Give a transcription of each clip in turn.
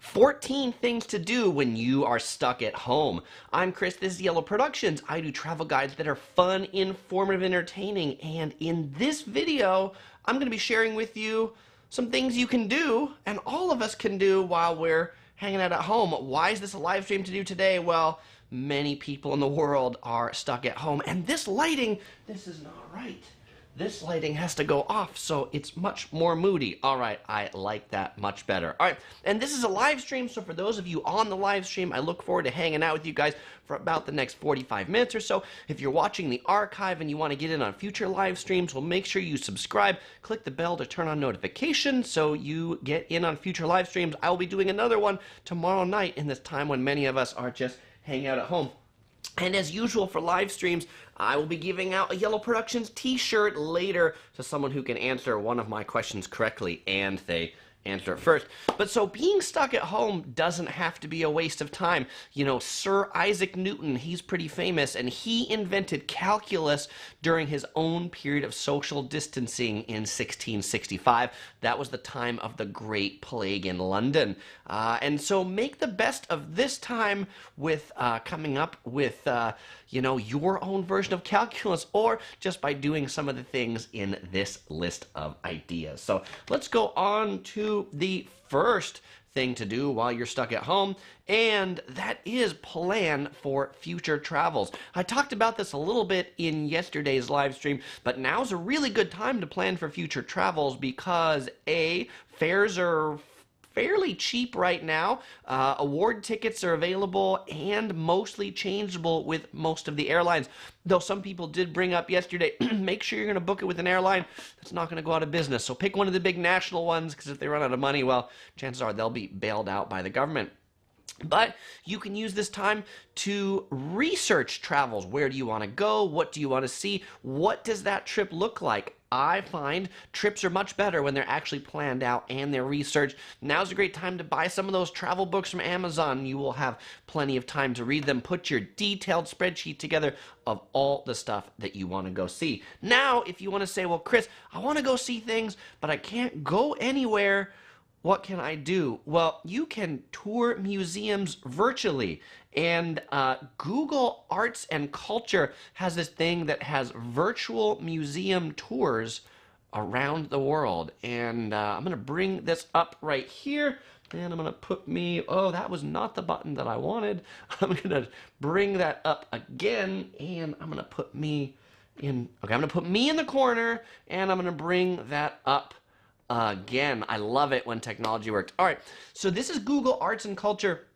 14 things to do when you are stuck at home. I'm Chris, this is Yellow Productions. I do travel guides that are fun, informative, entertaining, and in this video, I'm going to be sharing with you some things you can do, and all of us can do while we're hanging out at home. Why is this a live stream to do today? Well, many people in the world are stuck at home, and this lighting, this is not right. This lighting has to go off, so it's much more moody. All right, I like that much better. All right, and this is a live stream, so for those of you on the live stream, I look forward to hanging out with you guys for about the next 45 minutes or so. If you're watching the archive and you want to get in on future live streams, well, make sure you subscribe. Click the bell to turn on notifications so you get in on future live streams. I will be doing another one tomorrow night in this time when many of us are just hanging out at home. And as usual for live streams, I will be giving out a Yellow Productions t-shirt later to someone who can answer one of my questions correctly, and they answer it first. But so being stuck at home doesn't have to be a waste of time. You know, Sir Isaac Newton, he's pretty famous, and he invented calculus during his own period of social distancing in 1665. That was the time of the Great Plague in London. And so make the best of this time with coming up with, you know, your own version of calculus, or just by doing some of the things in this list of ideas. So let's go on to the first thing to do while you're stuck at home, and that is plan for future travels. I talked about this a little bit in yesterday's live stream, but now's a really good time to plan for future travels because A, fares are fairly cheap right now. Award tickets are available and mostly changeable with most of the airlines. Though some people did bring up yesterday, make sure you're going to book it with an airline that's not going to go out of business. So pick one of the big national ones, because if they run out of money, well, chances are they'll be bailed out by the government. But you can use this time to research travels. Where do you want to go? What do you want to see? What does that trip look like? I find trips are much better when they're actually planned out and they're researched. Now's a great time to buy some of those travel books from Amazon. You will have plenty of time to read them. Put your detailed spreadsheet together of all the stuff that you want to go see. Now, if you want to say, well, Chris, I want to go see things, but I can't go anywhere, what can I do? Well, you can tour museums virtually, and Google Arts and Culture has this thing that has virtual museum tours around the world. And I'm going to bring this up right here, and I'm going to put me, oh, that was not the button that I wanted. I'm going to bring that up again, and I'm going to put me in, okay, I'm going to put me in the corner, and I'm going to bring that up again. I love it when technology works. All right, so this is Google Arts and Culture.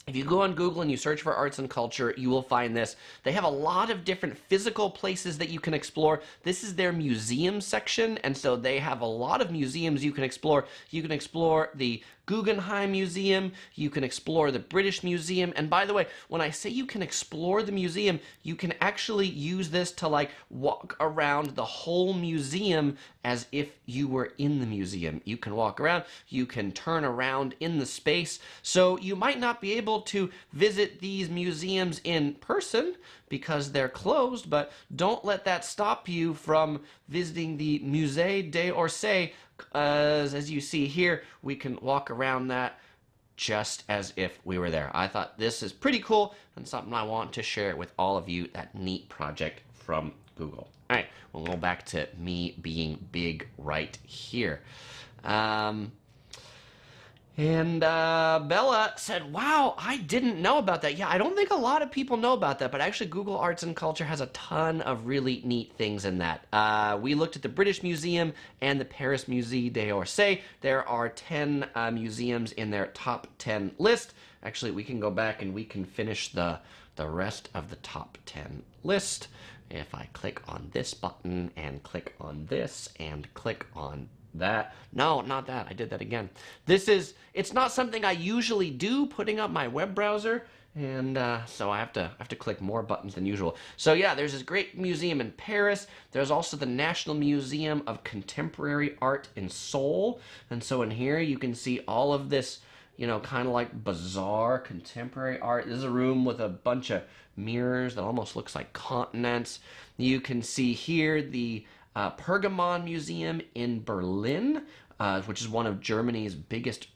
If you go on Google and you search for arts and culture, you will find this. They have a lot of different physical places that you can explore. This is their museum section, and so they have a lot of museums you can explore. You can explore the Guggenheim Museum, you can explore the British Museum, and by the way, when I say you can explore the museum, you can actually use this to like walk around the whole museum as if you were in the museum. You can walk around, you can turn around in the space, so you might not be able to visit these museums in person because they're closed, but don't let that stop you from visiting the Musée d'Orsay. As you see here, we can walk around that just as if we were there. I thought this is pretty cool and something I want to share with all of you, that neat project from Google. All right, we'll go back to me being big right here. Bella said, wow, I didn't know about that. Yeah, I don't think a lot of people know about that, but actually Google Arts and Culture has a ton of really neat things in that. We looked at the British Museum and the Paris Musée d'Orsay. There are 10 museums in their top 10 list. Actually, we can go back and we can finish the rest of the top 10 list. If I click on this button and click on this and click on that. No, not that. I did that again. It's not something I usually do, putting up my web browser, and so I have to click more buttons than usual. So yeah, there's this great museum in Paris. There's also the National Museum of Contemporary Art in Seoul, and so in here you can see all of this, you know, kind of like bizarre contemporary art. This is a room with a bunch of mirrors that almost looks like continents. You can see here the Pergamon Museum in Berlin, which is one of Germany's biggest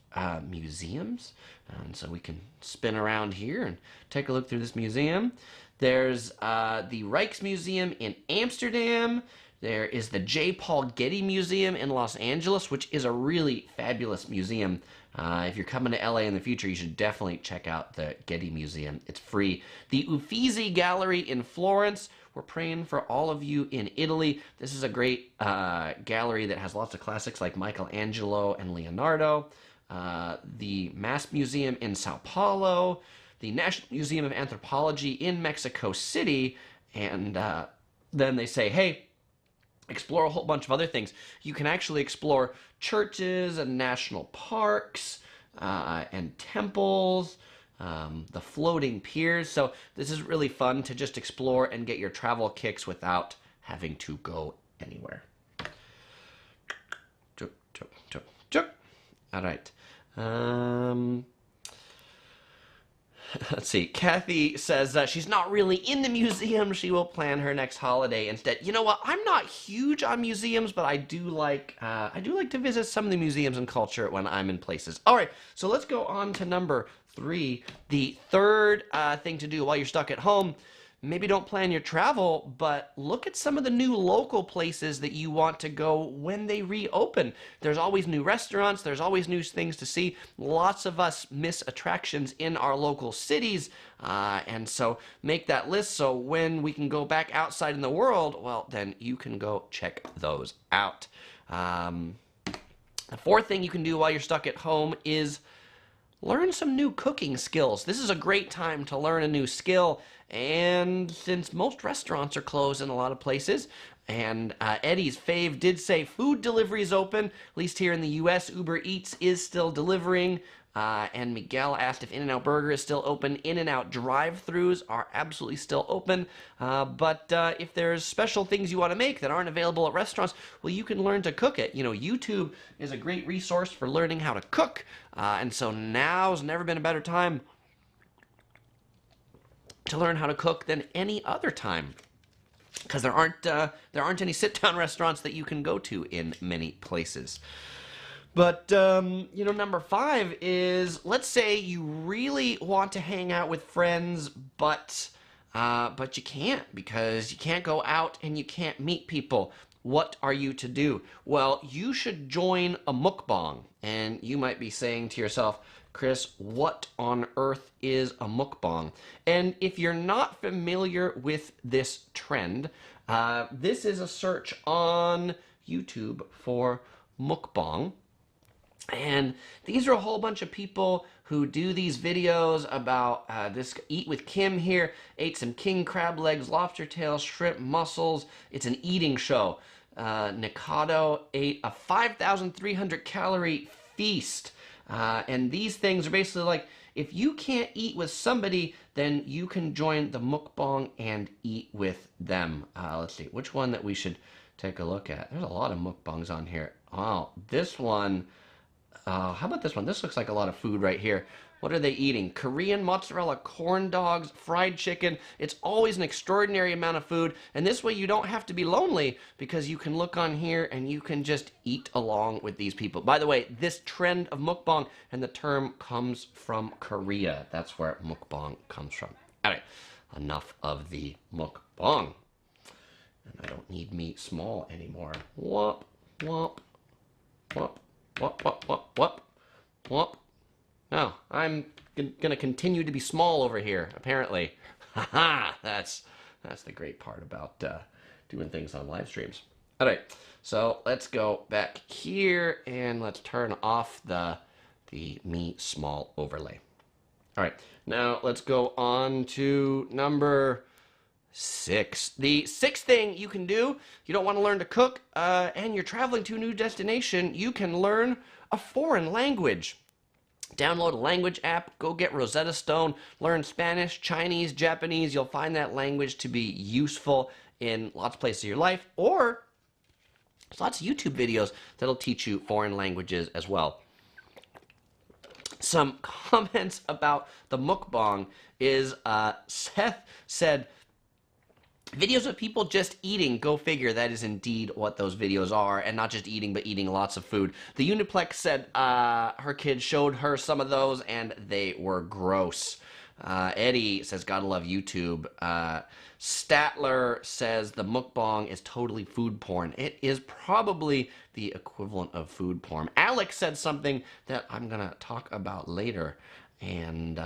museums. And so we can spin around here and take a look through this museum. There's the Rijksmuseum in Amsterdam. There is the J. Paul Getty Museum in Los Angeles, which is a really fabulous museum. If you're coming to LA in the future, you should definitely check out the Getty Museum. It's free. The Uffizi Gallery in Florence. We're praying for all of you in Italy. This is a great gallery that has lots of classics like Michelangelo and Leonardo. The Mass Museum in Sao Paulo. The National Museum of Anthropology in Mexico City. And then they say, hey, explore a whole bunch of other things. You can actually explore churches and national parks and temples, the floating piers. So this is really fun to just explore and get your travel kicks without having to go anywhere. All right. Let's see. Kathy says she's not really in the museum. She will plan her next holiday instead. You know what? I'm not huge on museums, but I do like to visit some of the museums and culture when I'm in places. All right, so let's go on to number 3. The third thing to do while you're stuck at home. Maybe don't plan your travel, but look at some of the new local places that you want to go when they reopen. There's always new restaurants. There's always new things to see. Lots of us miss attractions in our local cities, and so make that list so when we can go back outside in the world, well, then you can go check those out. The fourth thing you can do while you're stuck at home is learn some new cooking skills. This is a great time to learn a new skill. And since most restaurants are closed in a lot of places, and Eddie's fave did say food delivery is open, at least here in the U.S., Uber Eats is still delivering. And Miguel asked if In-N-Out Burger is still open. In-N-Out drive-thrus are absolutely still open. But if there's special things you want to make that aren't available at restaurants, well, you can learn to cook it. You know, YouTube is a great resource for learning how to cook. And so now's never been a better time to learn how to cook than any other time, because there aren't any sit-down restaurants that you can go to in many places. But you know, number 5 is, let's say you really want to hang out with friends, but you can't, because you can't go out and you can't meet people. What are you to do? Well, you should join a mukbang. And you might be saying to yourself, Chris, what on earth is a mukbang? And if you're not familiar with this trend, this is a search on YouTube for mukbang. And these are a whole bunch of people who do these videos about this Eat with Kim here, ate some king crab legs, lobster tails, shrimp, mussels. It's an eating show. Nikado ate a 5,300 calorie feast. And these things are basically like, if you can't eat with somebody, then you can join the mukbang and eat with them. Let's see, which one that we should take a look at? There's a lot of mukbangs on here. Wow, this one, how about this one? This looks like a lot of food right here. What are they eating? Korean mozzarella corn dogs, fried chicken. It's always an extraordinary amount of food. And this way you don't have to be lonely, because you can look on here and you can just eat along with these people. By the way, this trend of mukbang and the term comes from Korea. That's where mukbang comes from. All right, enough of the mukbang. And I don't need me small anymore. Whoop, whoop, whoop, whoop, whoop, whoop, whoop, whoop. No, I'm gonna continue to be small over here, apparently. Haha, that's the great part about doing things on live streams. All right, so let's go back here and let's turn off the me small overlay. All right, now let's go on to number 6. The 6th thing you can do, you don't want to learn to cook, and you're traveling to a new destination, you can learn a foreign language. Download a language app, go get Rosetta Stone, learn Spanish, Chinese, Japanese. You'll find that language to be useful in lots of places of your life, or there's lots of YouTube videos that'll teach you foreign languages as well. Some comments about the mukbang is Seth said, Videos of people just eating, go figure, that is indeed what those videos are, and not just eating, but eating lots of food. The Uniplex said her kid showed her some of those, and they were gross. Eddie says, gotta love YouTube. Statler says the mukbang is totally food porn. It is probably the equivalent of food porn. Alex said something that I'm gonna talk about later, and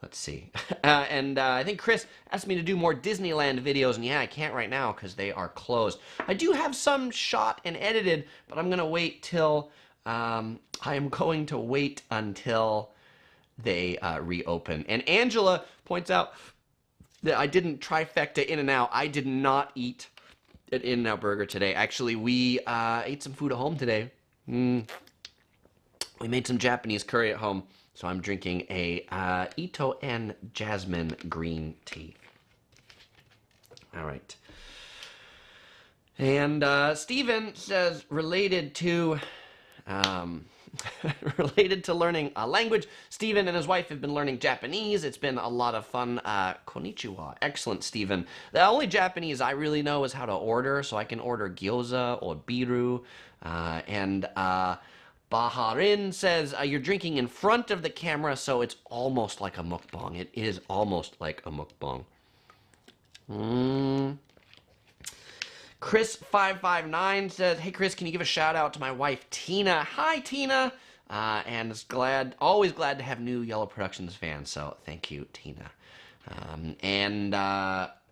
let's see. I think Chris asked me to do more Disneyland videos, and yeah, I can't right now because they are closed. I do have some shot and edited, but I'm gonna wait till I am going to wait until they reopen. And Angela points out that I didn't trifecta In-N-Out. I did not eat an In-N-Out burger today. Actually, we ate some food at home today. We made some Japanese curry at home. So I'm drinking a Ito and Jasmine green tea. All right. And Stephen says, related to learning a language, Stephen and his wife have been learning Japanese. It's been a lot of fun. Konnichiwa. Excellent, Stephen. The only Japanese I really know is how to order, so I can order gyoza or biru. Baharin says, you're drinking in front of the camera, so it's almost like a mukbang. It is almost like a mukbang. Chris559 says, hey Chris, can you give a shout out to my wife Tina? Hi Tina! And it's always glad to have new Yellow Productions fans, so thank you Tina.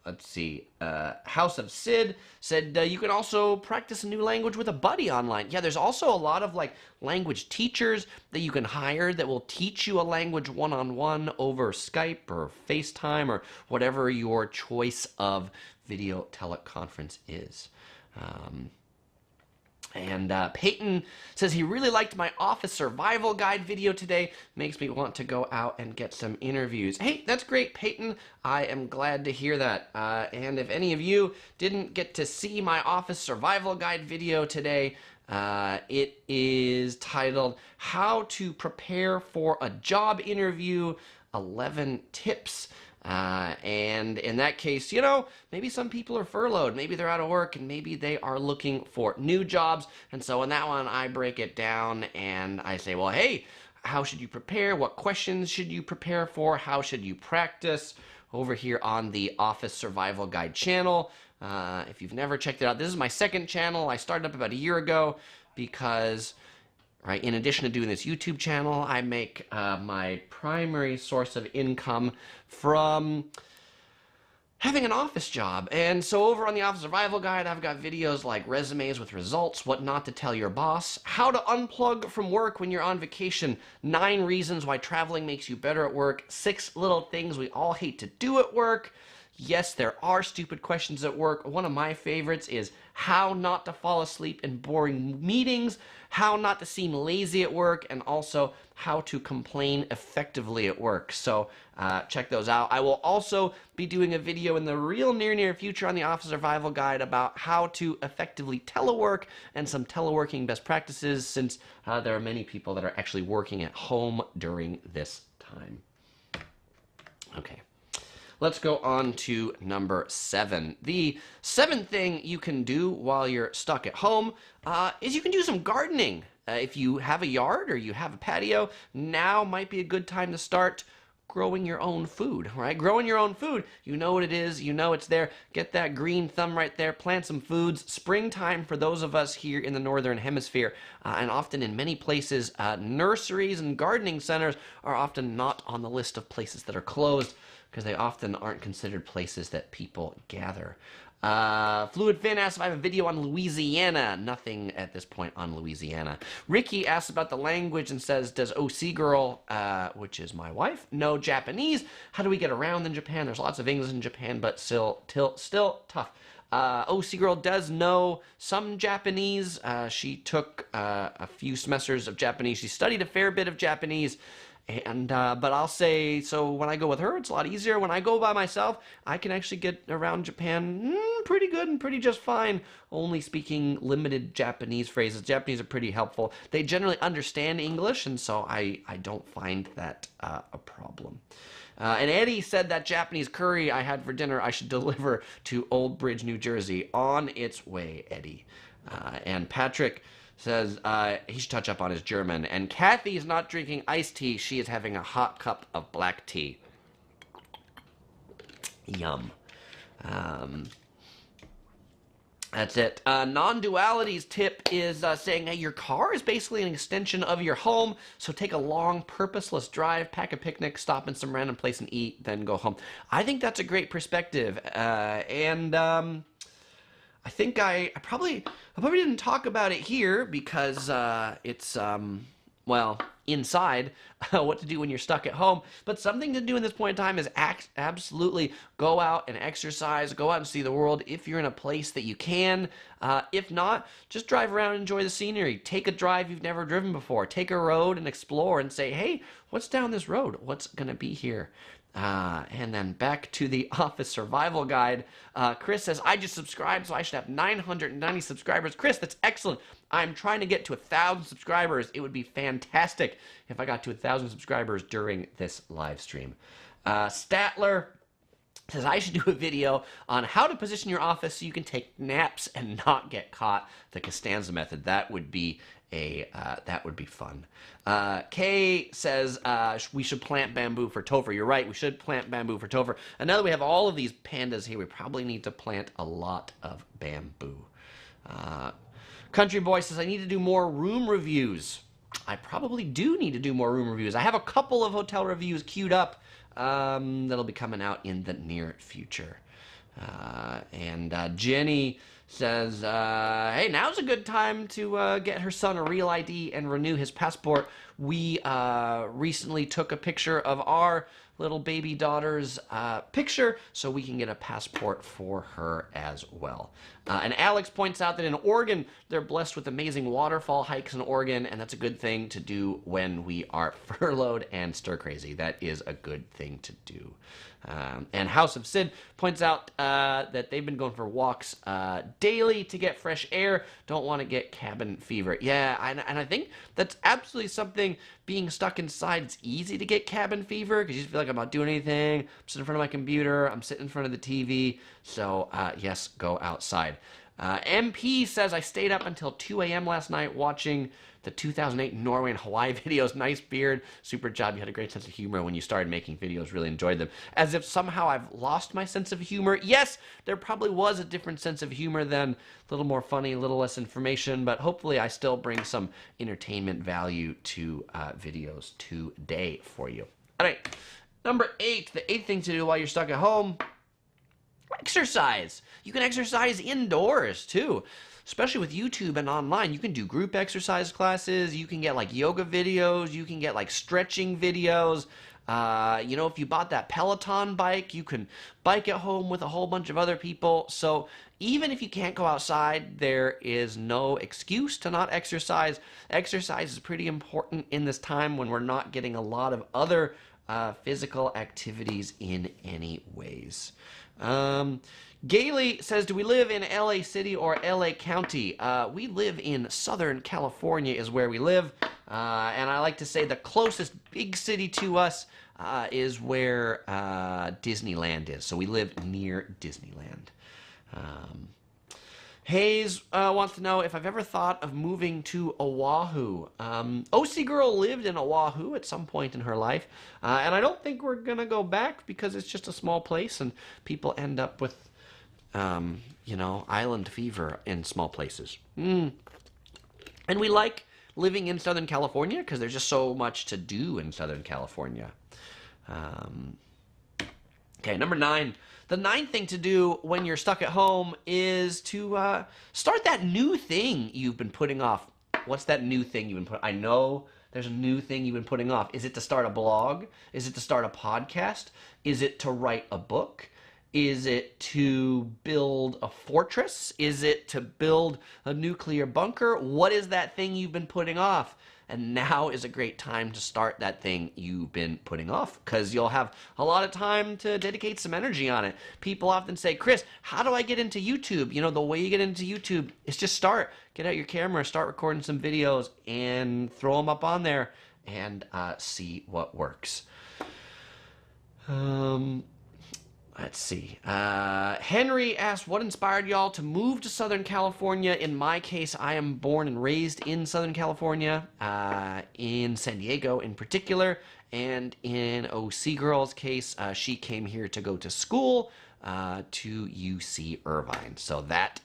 Let's see, House of Sid said you can also practice a new language with a buddy online. Yeah, there's also a lot of like language teachers that you can hire that will teach you a language one-on-one over Skype or FaceTime or whatever your choice of video teleconference is. Peyton says he really liked my office survival guide video today. Makes me want to go out and get some interviews. Hey, that's great, Peyton. I am glad to hear that. And if any of you didn't get to see my office survival guide video today, it is titled How to Prepare for a Job Interview, 11 Tips. And in that case, you know, maybe some people are furloughed, maybe they're out of work, and maybe they are looking for new jobs. And so in that one, I break it down and I say, well, hey, how should you prepare? What questions should you prepare for? How should you practice? Over here on the Office Survival Guide channel. If you've never checked it out, this is my second channel. I started up about a year ago because, right, in addition to doing this YouTube channel, I make my primary source of income from having an office job. And so over on the Office Survival Guide, I've got videos like resumes with results, what not to tell your boss, how to unplug from work when you're on vacation, 9 reasons why traveling makes you better at work, 6 little things we all hate to do at work. Yes, there are stupid questions at work. One of my favorites is how not to fall asleep in boring meetings, how not to seem lazy at work, and also how to complain effectively at work. So check those out. I will also be doing a video in the real near future on the Office Survival Guide about how to effectively telework and some teleworking best practices, since there are many people that are actually working at home during this time. Okay. Let's go on to number 7. The 7th thing you can do while you're stuck at home is you can do some gardening. If you have a yard or you have a patio, now might be a good time to start growing your own food, right? Growing your own food. You know what it is. You know it's there. Get that green thumb right there. Plant some foods. Springtime for those of us here in the Northern Hemisphere, and often in many places, nurseries and gardening centers are often not on the list of places that are closed, because they often aren't considered places that people gather. Fluid Fin asks if I have a video on Louisiana. Nothing at this point on Louisiana. Ricky asks about the language and says, does OC Girl, which is my wife, know Japanese? How do we get around in Japan? There's lots of English in Japan, but still tough. OC Girl does know some Japanese. She took a few semesters of Japanese. She studied a fair bit of Japanese. And but I'll say, so when I go with her, it's a lot easier. When I go by myself, I can actually get around Japan pretty good and pretty just fine, only speaking limited Japanese phrases. Japanese are pretty helpful. They generally understand English, and so I don't find that a problem. And Eddie said that Japanese curry I had for dinner I should deliver to Old Bridge, New Jersey. On its way, Eddie. And Patrick says he should touch up on his German. And Kathy is not drinking iced tea. She is having a hot cup of black tea. Yum. That's it. Non-duality's tip is saying, hey, your car is basically an extension of your home, so take a long, purposeless drive, pack a picnic, stop in some random place and eat, then go home. I think that's a great perspective, and I think I probably didn't talk about it here because it's well, inside, what to do when you're stuck at home. But something to do in this point in time is absolutely go out and exercise, go out and see the world if you're in a place that you can. If not, just drive around and enjoy the scenery. Take a drive you've never driven before. Take a road and explore and say, hey, what's down this road? What's going to be here? And then back to the Office Survival Guide. Chris says, I just subscribed, so I should have 990 subscribers. Chris, that's excellent. I'm trying to get to 1,000 subscribers. It would be fantastic if I got to 1,000 subscribers during this live stream. Statler says, I should do a video on how to position your office so you can take naps and not get caught. The Costanza method. That would be fun. Kay says we should plant bamboo for Topher. You're right, we should plant bamboo for Topher. And now that we have all of these pandas here, we probably need to plant a lot of bamboo. Country Boy says, I need to do more room reviews. I probably do need to do more room reviews. I have a couple of hotel reviews queued up that'll be coming out in the near future. And Jenny says, hey, now's a good time to get her son a real ID and renew his passport. We recently took a picture of our little baby daughter's picture so we can get a passport for her as well. And Alex points out that in Oregon, they're blessed with amazing waterfall hikes in Oregon, and that's a good thing to do when we are furloughed and stir crazy. That is a good thing to do. And House of Sid points out that they've been going for walks daily to get fresh air, don't want to get cabin fever. Yeah, and I think that's absolutely something. Being stuck inside, it's easy to get cabin fever because you just feel like I'm not doing anything. I'm sitting in front of my computer, I'm sitting in front of the TV. So yes, go outside. MP says, I stayed up until 2 a.m. last night watching the 2008 Norway and Hawaii videos. Nice beard. Super job. You had a great sense of humor when you started making videos. Really enjoyed them. As if somehow I've lost my sense of humor. Yes, there probably was a different sense of humor then. A little more funny, a little less information, but hopefully I still bring some entertainment value to videos today for you. All right. Number 8, the 8th thing to do while you're stuck at home, exercise. You can exercise indoors too, especially with YouTube and online. You can do group exercise classes. You can get like yoga videos. You can get like stretching videos. You know, if you bought that Peloton bike, you can bike at home with a whole bunch of other people. So even if you can't go outside, there is no excuse to not exercise. Exercise is pretty important in this time when we're not getting a lot of other physical activities in any ways. Gailey says, do we live in LA City or LA County? We live in Southern California is where we live. And I like to say the closest big city to us is where Disneyland is. So we live near Disneyland. Hayes wants to know if I've ever thought of moving to Oahu. OC Girl lived in Oahu at some point in her life, and I don't think we're going to go back because it's just a small place and people end up with, you know, island fever in small places. And we like living in Southern California because there's just so much to do in Southern California. Okay, number 9. The 9th thing to do when you're stuck at home is to start that new thing you've been putting off. What's that new thing you've been putting? I know there's a new thing you've been putting off. Is it to start a blog? Is it to start a podcast? Is it to write a book? Is it to build a fortress? Is it to build a nuclear bunker? What is that thing you've been putting off? and now is a great time to start that thing you've been putting off, because you'll have a lot of time to dedicate some energy on it. People often say, Chris, how do I get into YouTube? You know, the way you get into YouTube is just start. Get out your camera, start recording some videos, and throw them up on there, and see what works. Let's see. Henry asked, what inspired y'all to move to Southern California? In my case, I am born and raised in Southern California, in San Diego in particular. And in OC Girl's case, she came here to go to school to UC Irvine. So that's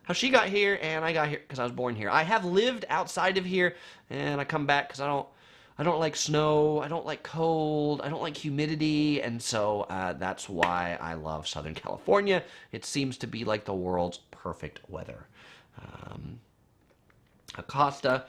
how she got here, and I got here because I was born here. I have lived outside of here, and I come back because I don't like snow, I don't like cold, I don't like humidity, and so that's why I love Southern California. It seems to be like the world's perfect weather. Acosta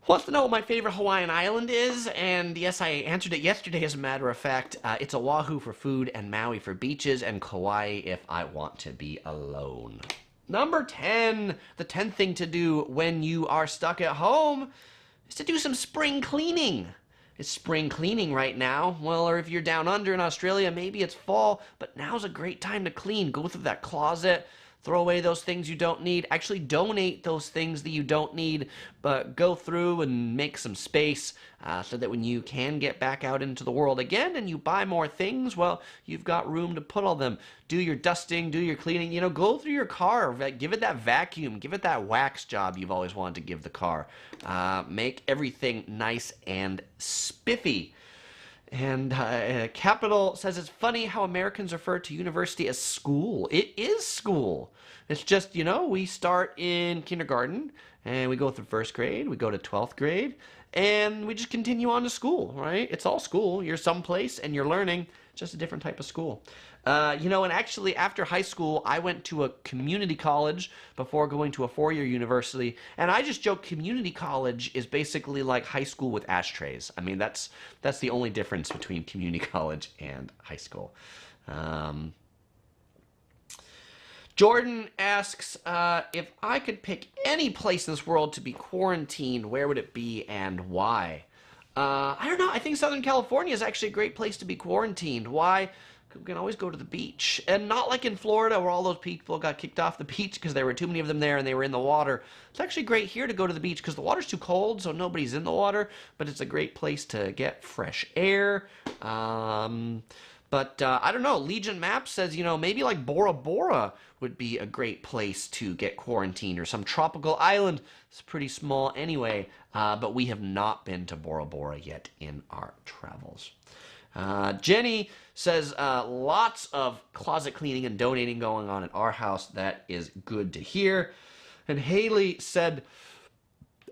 wants to know what my favorite Hawaiian island is, and yes, I answered it yesterday as a matter of fact. It's Oahu for food, and Maui for beaches, and Kauai if I want to be alone. Number 10, the 10th thing to do when you are stuck at home is to do some spring cleaning. It's spring cleaning right now. Well, or if you're down under in Australia, maybe it's fall, but now's a great time to clean. Go through that closet, throw away those things you don't need. Actually, donate those things that you don't need, but go through and make some space so that when you can get back out into the world again and you buy more things, well, you've got room to put all them. Do your dusting, do your cleaning, you know, go through your car, give it that vacuum, give it that wax job you've always wanted to give the car. Make everything nice and spiffy. And Capital says it's funny how Americans refer to university as school. It is school. It's just, you know, we start in kindergarten and we go through first grade, we go to 12th grade, and we just continue on to school, right? It's all school. You're someplace and you're learning, just a different type of school. You know, and actually after high school, I went to a community college before going to a four-year university. And I just joke community college is basically like high school with ashtrays. I mean, that's the only difference between community college and high school. Jordan asks, if I could pick any place in this world to be quarantined, where would it be and why? I don't know. I think Southern California is actually a great place to be quarantined. Why? We can always go to the beach. And not like in Florida where all those people got kicked off the beach because there were too many of them there and they were in the water. It's actually great here to go to the beach because the water's too cold, so nobody's in the water. But it's a great place to get fresh air. But I don't know. Legion Maps says, you know, maybe like Bora Bora would be a great place to get quarantined, or some tropical island. It's pretty small anyway, but we have not been to Bora Bora yet in our travels. Jenny says, lots of closet cleaning and donating going on at our house. That is good to hear. And Haley said,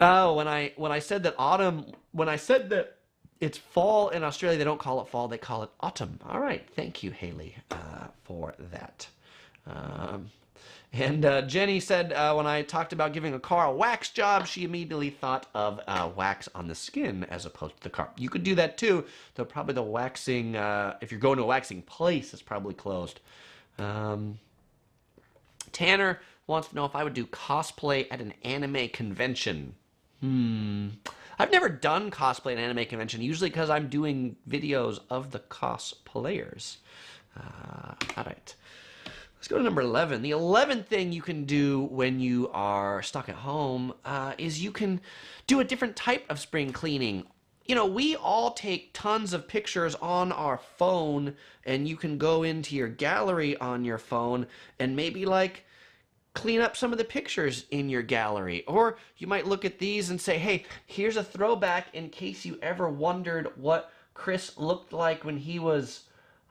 oh, when I said that it's fall in Australia, they don't call it fall, they call it autumn. All right, thank you, Haley, for that. And Jenny said when I talked about giving a car a wax job, she immediately thought of wax on the skin as opposed to the car. You could do that too, though probably the waxing, if you're going to a waxing place, it's probably closed. Tanner wants to know if I would do cosplay at an anime convention. I've never done cosplay at an anime convention, usually because I'm doing videos of the cosplayers. All right. Let's go to number 11. The 11th thing you can do when you are stuck at home is you can do a different type of spring cleaning. You know, we all take tons of pictures on our phone, and you can go into your gallery on your phone and maybe like clean up some of the pictures in your gallery. Or you might look at these and say, hey, here's a throwback in case you ever wondered what Chris looked like when he was,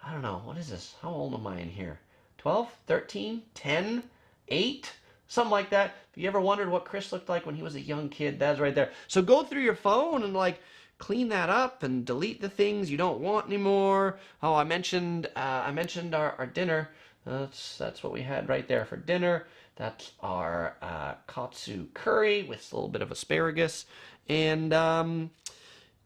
I don't know, what is this? How old am I in here? 12, 13, 10, 8, something like that. If you ever wondered what Chris looked like when he was a young kid, that's right there. So go through your phone and like clean that up and delete the things you don't want anymore. Oh, I mentioned our dinner. That's what we had right there for dinner. That's our katsu curry with a little bit of asparagus. And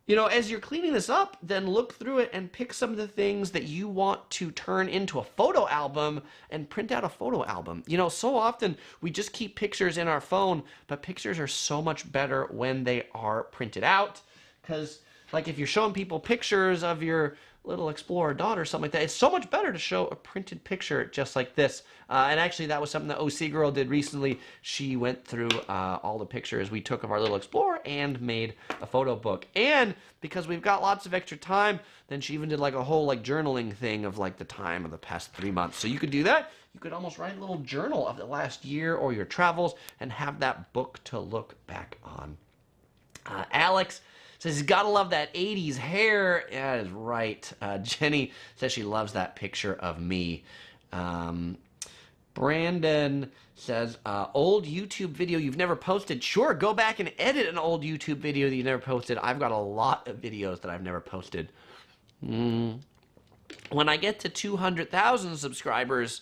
You know, as you're cleaning this up, then look through it and pick some of the things that you want to turn into a photo album and print out a photo album. You know, so often we just keep pictures in our phone, but pictures are so much better when they are printed out. Because, like, if you're showing people pictures of your little explorer daughter or something like that, it's so much better to show a printed picture just like this. And actually, that was something that OC Girl did recently. She went through all the pictures we took of our little explorer and made a photo book. And because we've got lots of extra time, then she even did like a whole like journaling thing of like the time of the past 3 months. So you could do that. You could almost write a little journal of the last year or your travels and have that book to look back on. Alex says, he's gotta love that 80s hair. Yeah, that is right. Jenny says she loves that picture of me. Brandon says, old YouTube video you've never posted. Sure, go back and edit an old YouTube video that you've never posted. I've got a lot of videos that I've never posted. When I get to 200,000 subscribers,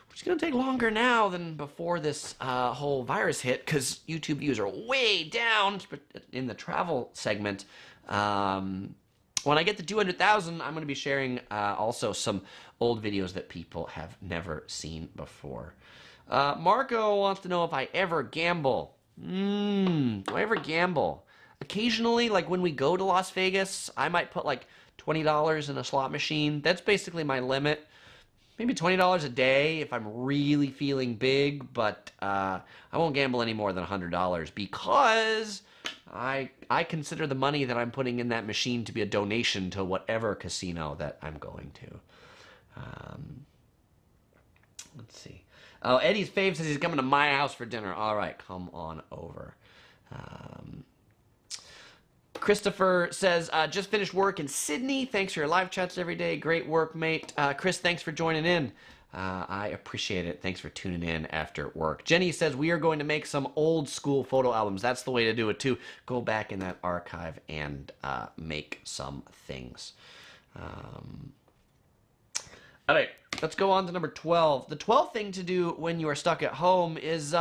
which is going to take longer now than before this whole virus hit, because YouTube views are way down in the travel segment. When I get to 200,000, I'm going to be sharing also some old videos that people have never seen before. Marco wants to know if I ever gamble. Do I ever gamble? Occasionally, like when we go to Las Vegas, I might put like $20 in a slot machine. That's basically my limit. Maybe $20 a day if I'm really feeling big, but I won't gamble any more than $100 because I consider the money that I'm putting in that machine to be a donation to whatever casino that I'm going to. Let's see. Oh, Eddie's fave says he's coming to my house for dinner. All right, come on over. Christopher says, just finished work in Sydney. Thanks for your live chats every day. Great work, mate. Chris, thanks for joining in. I appreciate it. Thanks for tuning in after work. Jenny says, we are going to make some old school photo albums. That's the way to do it, too. Go back in that archive and make some things. All right, let's go on to number 12. The 12th thing to do when you are stuck at home is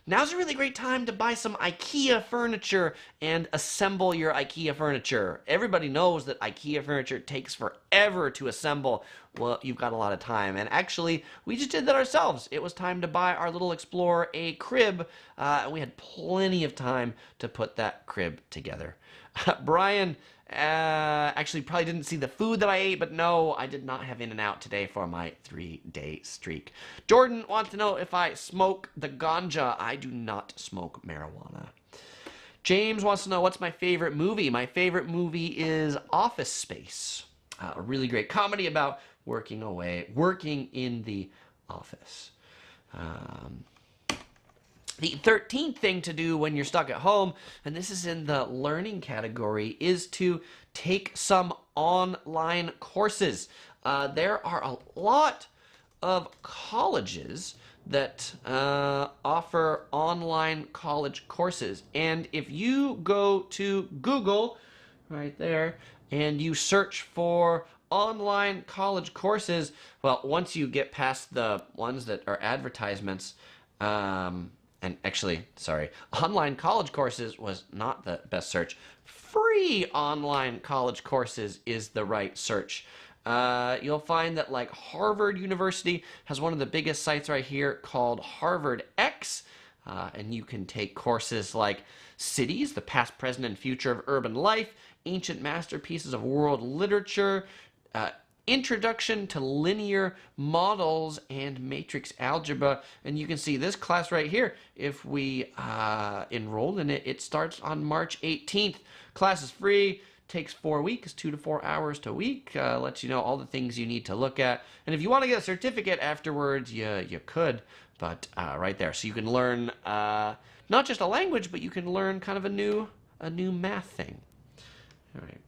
now's a really great time to buy some IKEA furniture and assemble your IKEA furniture. Everybody knows that IKEA furniture takes forever to assemble. Well, you've got a lot of time. And actually, we just did that ourselves. It was time to buy our little Explorer a crib, and we had plenty of time to put that crib together. Brian actually probably didn't see the food that I ate, but no, I did not have In-N-Out today for my 3-day streak. Jordan wants to know if I smoke the ganja. I do not smoke marijuana. James wants to know what's my favorite movie. My favorite movie is Office Space, a really great comedy about working in the office. The 13th thing to do when you're stuck at home, and this is in the learning category, is to take some online courses. There are a lot of colleges that offer online college courses. And if you go to Google, right there, and you search for online college courses, well, once you get past the ones that are advertisements, and actually, sorry, online college courses was not the best search. Free online college courses is the right search. You'll find that like Harvard University has one of the biggest sites right here called Harvard X. And you can take courses like Cities, the Past, Present, and Future of Urban Life, Ancient Masterpieces of World Literature, Introduction to Linear Models, and Matrix Algebra. And you can see this class right here. If we enrolled in it, it starts on March 18th. Class is free, takes 4 weeks, 2 to 4 hours a week, lets you know all the things you need to look at. And if you want to get a certificate afterwards, you could, but right there. So you can learn not just a language, but you can learn kind of a new math thing. All right.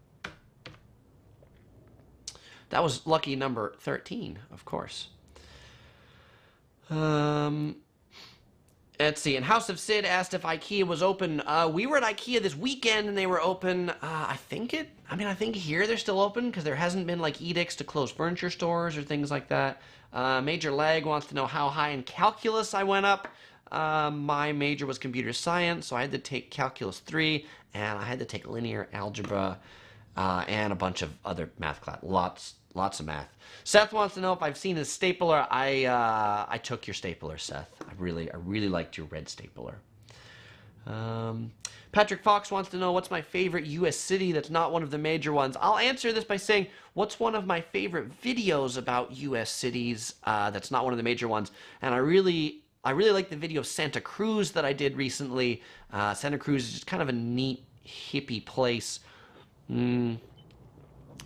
That was lucky number 13, of course. Let's see. And House of Sid asked if IKEA was open. We were at IKEA this weekend, and they were open. I think here they're still open because there hasn't been like edicts to close furniture stores or things like that. Major Leg wants to know how high in calculus I went up. My major was computer science, so I had to take calculus 3, and I had to take linear algebra, and a bunch of other math class. Lots of math. Seth wants to know if I've seen his stapler. I took your stapler, Seth. I really liked your red stapler. Patrick Fox wants to know what's my favorite U.S. city that's not one of the major ones. I'll answer this by saying what's one of my favorite videos about U.S. cities that's not one of the major ones. And I really like the video of Santa Cruz that I did recently. Santa Cruz is just kind of a neat hippie place.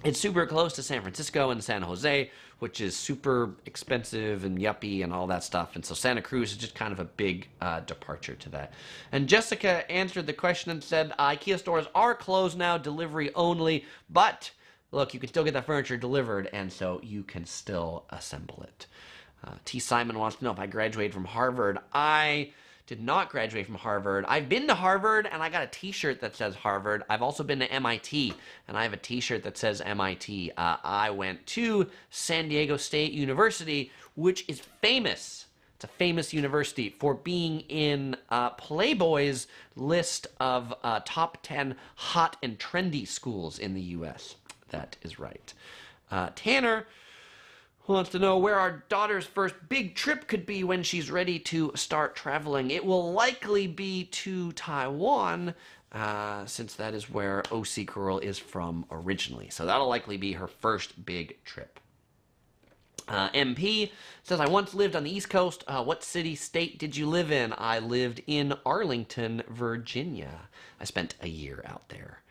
It's super close to San Francisco and San Jose, which is super expensive and yuppie and all that stuff. And so Santa Cruz is just kind of a big departure to that. And Jessica answered the question and said, IKEA stores are closed now, delivery only. But look, you can still get that furniture delivered, and so you can still assemble it. T. Simon wants to know if I graduated from Harvard. I did not graduate from Harvard. I've been to Harvard, and I got a t-shirt that says Harvard. I've also been to MIT, and I have a t-shirt that says MIT. I went to San Diego State University, which is famous. It's a famous university for being in Playboy's list of top 10 hot and trendy schools in the U.S. That is right. Tanner wants to know where our daughter's first big trip could be when she's ready to start traveling. It will likely be to Taiwan, since that is where OC Girl is from originally. So that'll likely be her first big trip. MP says, I once lived on the East Coast. What city, state did you live in? I lived in Arlington, Virginia. I spent a year out there.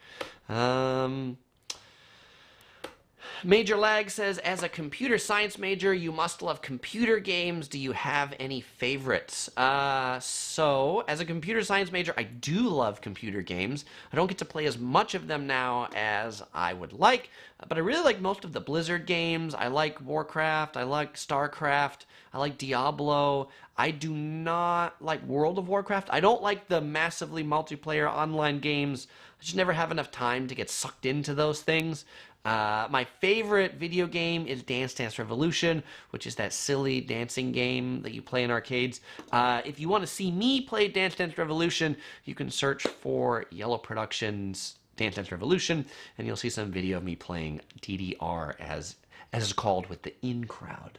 Major Lag says, as a computer science major, you must love computer games. Do you have any favorites? So, as a computer science major, I do love computer games. I don't get to play as much of them now as I would like, but I really like most of the Blizzard games. I like Warcraft. I like StarCraft. I like Diablo. I do not like World of Warcraft. I don't like the massively multiplayer online games. I just never have enough time to get sucked into those things. My favorite video game is Dance Dance Revolution, which is that silly dancing game that you play in arcades. If you want to see me play Dance Dance Revolution, you can search for Yellow Productions Dance Dance Revolution, and you'll see some video of me playing DDR, as it's called, with the in crowd.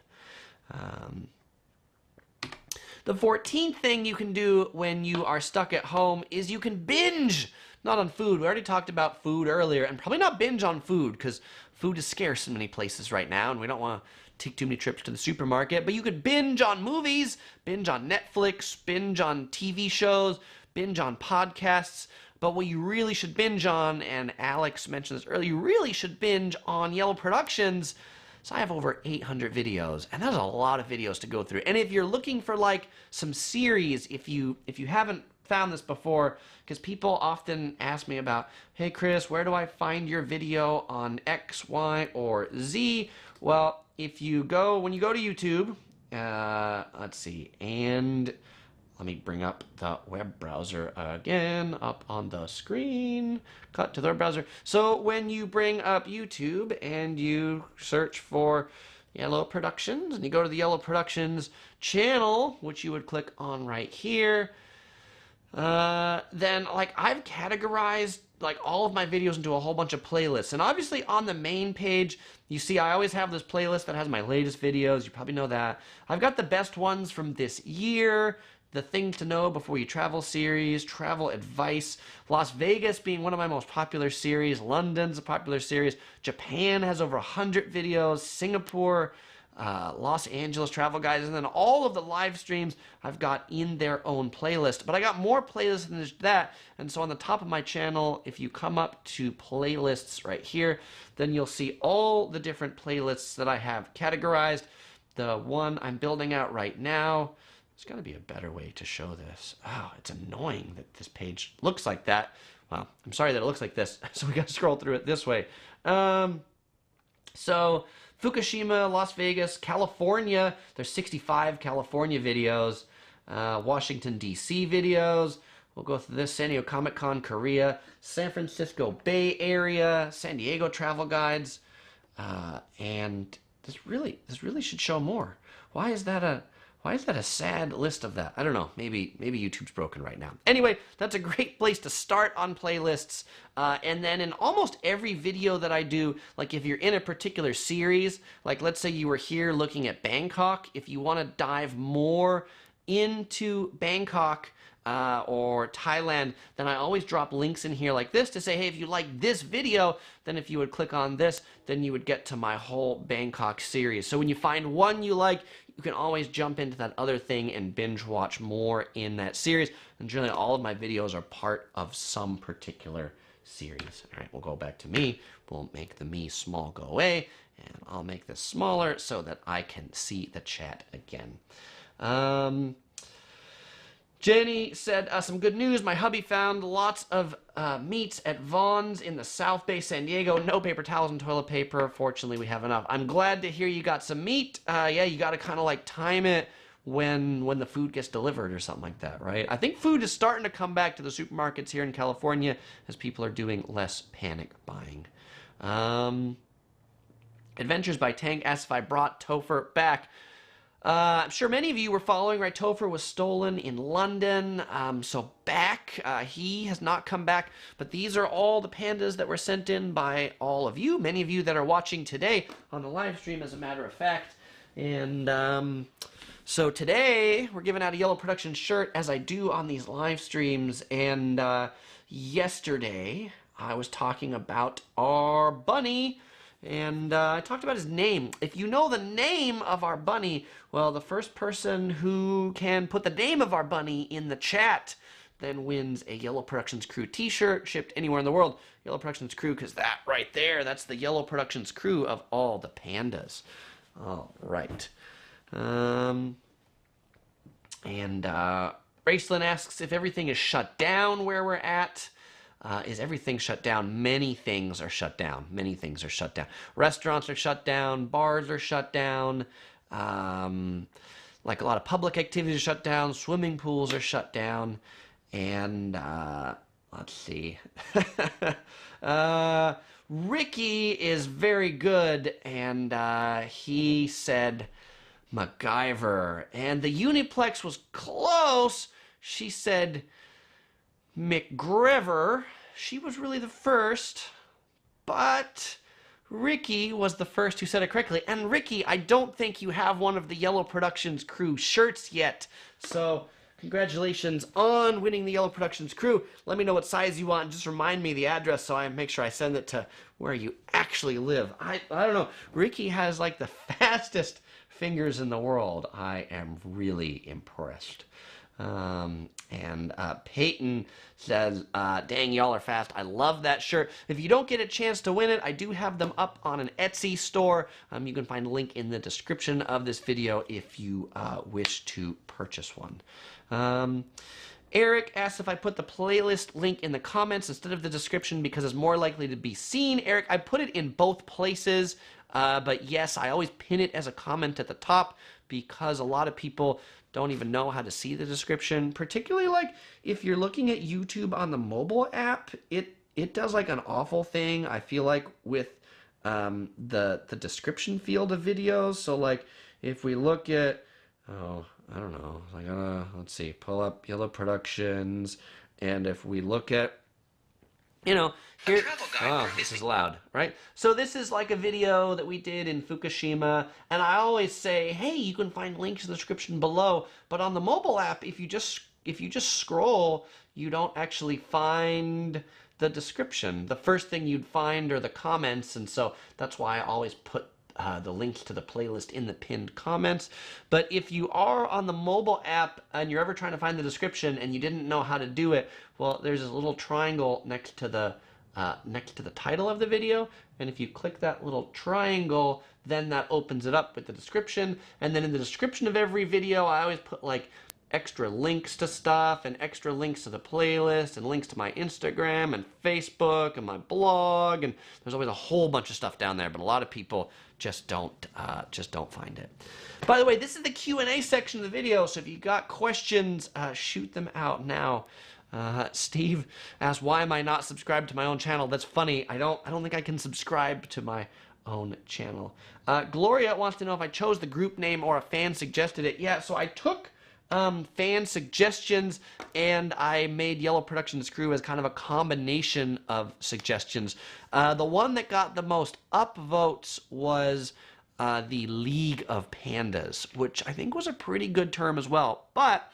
The 14th thing you can do when you are stuck at home is you can binge. Not on food. We already talked about food earlier, and probably not binge on food, because food is scarce in many places right now, and we don't want to take too many trips to the supermarket. But you could binge on movies, binge on Netflix, binge on TV shows, binge on podcasts. But what you really should binge on, and Alex mentioned this earlier, you really should binge on Yellow Productions. So I have over 800 videos, and that's a lot of videos to go through. And if you're looking for like some series, if you haven't found this before, because people often ask me about, hey Chris, where do I find your video on X, Y, or Z? Well, when you go to YouTube, let's see, and let me bring up the web browser again, up on the screen, cut to the web browser. So when you bring up YouTube and you search for Yellow Productions, and you go to the Yellow Productions channel, which you would click on right here, then like I've categorized like all of my videos into a whole bunch of playlists. And obviously on the main page, you see I always have this playlist that has my latest videos. You probably know that. I've got the best ones from this year, the Things to Know Before You Travel series, travel advice, Las Vegas being one of my most popular series, London's a popular series, Japan has over 100 videos, Singapore, Los Angeles travel guides, and then all of the live streams I've got in their own playlist. But I got more playlists than just that, and so on the top of my channel, if you come up to playlists right here, then you'll see all the different playlists that I have categorized. The one I'm building out right now, there's got to be a better way to show this. Oh, it's annoying that this page looks like that. Well, I'm sorry that it looks like this, so we got to scroll through it this way. So Fukushima, Las Vegas, California, there's 65 California videos, Washington, D.C. videos. We'll go through this, San Diego Comic-Con, Korea, San Francisco Bay Area, San Diego travel guides, and this really should show more. Why is that Why is that a sad list of that? I don't know. Maybe YouTube's broken right now. Anyway, that's a great place to start on playlists. And then in almost every video that I do, like if you're in a particular series, like let's say you were here looking at Bangkok, if you want to dive more into Bangkok or Thailand, then I always drop links in here like this to say, hey, if you like this video, then if you would click on this, then you would get to my whole Bangkok series. So when you find one you like, you can always jump into that other thing and binge watch more in that series. And generally all of my videos are part of some particular series. All right, we'll go back to me. We'll make the me small go away, and I'll make this smaller so that I can see the chat again. Jenny said, some good news. My hubby found lots of meats at Vaughn's in the South Bay, San Diego. No paper towels and toilet paper. Fortunately, we have enough. I'm glad to hear you got some meat. Yeah, you got to kind of like time it when the food gets delivered or something like that, right? I think food is starting to come back to the supermarkets here in California as people are doing less panic buying. Adventures by Tank asks if I brought Topher back. I'm sure many of you were following, right? Topher was stolen in London, so back. He has not come back, but these are all the pandas that were sent in by all of you, many of you that are watching today on the live stream, as a matter of fact. And so today, we're giving out a Yellow Production shirt, as I do on these live streams, and yesterday, I was talking about our bunny, and I talked about his name. If you know the name of our bunny, well, the first person who can put the name of our bunny in the chat then wins a Yellow Productions Crew t-shirt shipped anywhere in the world. Yellow Productions Crew, because that right there, that's the Yellow Productions Crew of all the pandas. All right. And Raceland asks if everything is shut down where we're at. Is everything shut down? Many things are shut down. Many things are shut down. Restaurants are shut down. Bars are shut down. Like a lot of public activities are shut down. Swimming pools are shut down. And let's see. Ricky is very good, and he said MacGyver. And the Uniplex was close. She said McGriver. She was really the first, but Ricky was the first who said it correctly. And Ricky, I don't think you have one of the Yellow Productions Crew shirts yet, so congratulations on winning the Yellow Productions Crew. Let me know what size you want. Just remind me the address so I make sure I send it to where you actually live. I don't know. Ricky has like the fastest fingers in the world. I am really impressed. And Peyton says, dang, y'all are fast. I love that shirt. If you don't get a chance to win it, I do have them up on an Etsy store. You can find a link in the description of this video if you wish to purchase one. Eric asks if I put the playlist link in the comments instead of the description because it's more likely to be seen. Eric, I put it in both places, but yes, I always pin it as a comment at the top because a lot of people don't even know how to see the description, particularly like if you're looking at YouTube on the mobile app, it does like an awful thing, I feel like, with the description field of videos. So like if we look at, oh, I don't know, like let's see, pull up Yellow Productions, and if we look at, you know, here, oh, this is loud, right? So this is like a video that we did in Fukushima, and I always say, hey, you can find links in the description below, but on the mobile app, if you just scroll, you don't actually find the description. The first thing you'd find are the comments, and so that's why I always put the links to the playlist in the pinned comments. But if you are on the mobile app and you're ever trying to find the description and you didn't know how to do it, well, there's this little triangle next to the title of the video, and if you click that little triangle, then that opens it up with the description. And then in the description of every video, I always put like extra links to stuff and extra links to the playlist and links to my Instagram and Facebook and my blog, and there's always a whole bunch of stuff down there, but a lot of people just don't find it. By the way, this is the Q&A section of the video, so if you got questions, shoot them out now. Steve asked, why am I not subscribed to my own channel? That's funny. I don't think I can subscribe to my own channel. Gloria wants to know if I chose the group name or a fan suggested it. Yeah, so I took fan suggestions and I made Yellow Productions Crew as kind of a combination of suggestions. The one that got the most upvotes was the League of Pandas, which I think was a pretty good term as well. But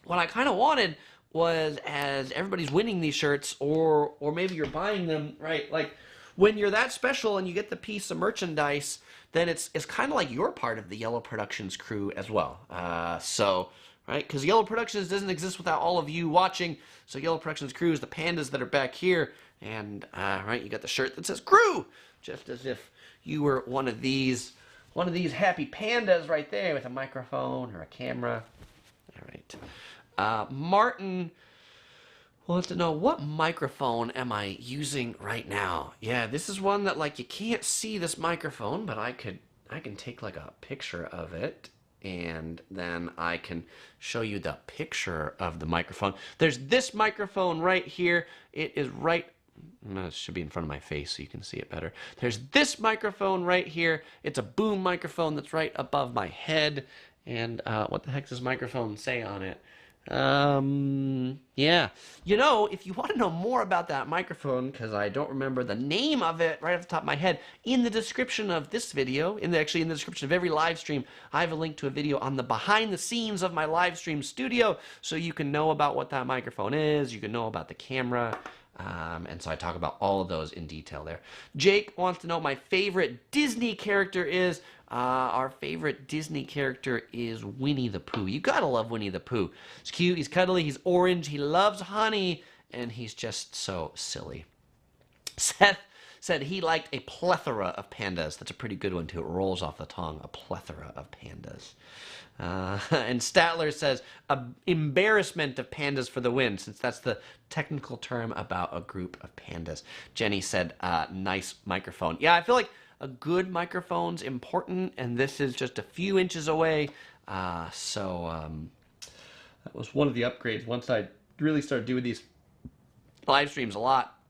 what I kind of wanted was, as everybody's winning these shirts, or maybe you're buying them, right? Like, when you're that special and you get the piece of merchandise, then it's kind of like you're part of the Yellow Productions Crew as well. Right? Because Yellow Productions doesn't exist without all of you watching. So Yellow Productions Crew is the pandas that are back here, and right, you got the shirt that says Crew, just as if you were one of these happy pandas right there with a microphone or a camera. All right. Martin wants to know, what microphone am I using right now? Yeah, this is one that, like, you can't see this microphone, but I can take like a picture of it, and then I can show you the picture of the microphone. There's this microphone right here. It is right, it should be in front of my face so you can see it better. There's this microphone right here. It's a boom microphone that's right above my head. And what the heck does this microphone say on it? Yeah. You know, if you want to know more about that microphone, because I don't remember the name of it right off the top of my head, in the description of this video, actually in the description of every live stream, I have a link to a video on the behind the scenes of my live stream studio, so you can know about what that microphone is, you can know about the camera, and so I talk about all of those in detail there. Jake wants to know what my favorite Disney character is. Our favorite Disney character is Winnie the Pooh. You gotta love Winnie the Pooh. He's cute, he's cuddly, he's orange, he loves honey, and he's just so silly. Seth said he liked a plethora of pandas. That's a pretty good one too. It rolls off the tongue. A plethora of pandas. And Statler says, an embarrassment of pandas for the win, since that's the technical term about a group of pandas. Jenny said, nice microphone. Yeah, I feel like a good microphone's important, and this is just a few inches away. That was one of the upgrades once I really started doing these live streams a lot.